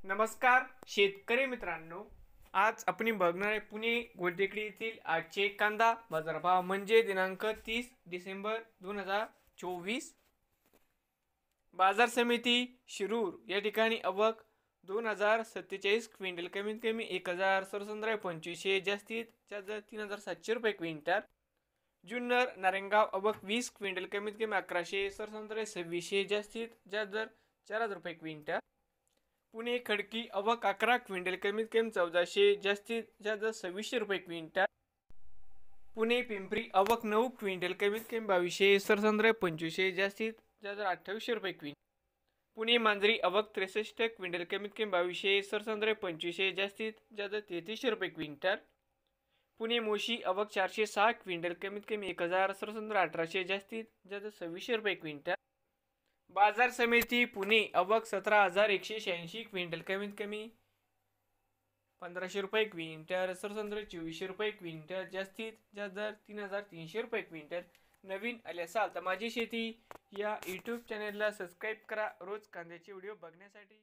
नमस्कार शेतकरी मित्रांनो, आज आपण बघणार आहे पुणे गोलटेकडी येथील आजचे कांदा बाजारभाव म्हणजे दिनांक 30 डिसेंबर 2024। बाजार समिती शिरूर या ठिकाणी आवक 2047 क्विंटल, कमीत कमी 1017.25, जास्तीत जास्त 3700 रुपये क्विंटल। जुन्नर नारायणगाव आवक 20 क्विंटल, कमीत कमी 1117.26, जास्तीत जास्त 4000 रुपये क्विंटल। पुणे खडकी आवक 11 क्विंटल, कमीत कमी 1400, जास्तीत जास्त 2600 रुपये क्विंटल। पुणे पिंपरी आवक 9 क्विंटल, कमीत कमी 2200, जास्तीत जास्त 2800 रुपये क्विंटल। पुणे मांजरी आवक 63 क्विंटल, कमीत कमी 2200, जास्तीत जास्त 3300 रुपये क्विंटल। पुणे मोशी आवक 406 क्विंटल, कमीत कमी 1018, जास्तीत जास्त 2600 रुपये क्विंटल। बाजार समिती पुणे आवक 17186 क्विंटल, कमीत कमी 1500 रुपये क्विंटल, 2400 रुपये क्विंटल, जास्तीत जास्त 3300 रुपये क्विंटल। नवीन आले असाल तर माझी शेती या यूट्यूब चॅनलला सबस्क्राईब करा रोज कांद्याचे व्हिडिओ बघण्यासाठी।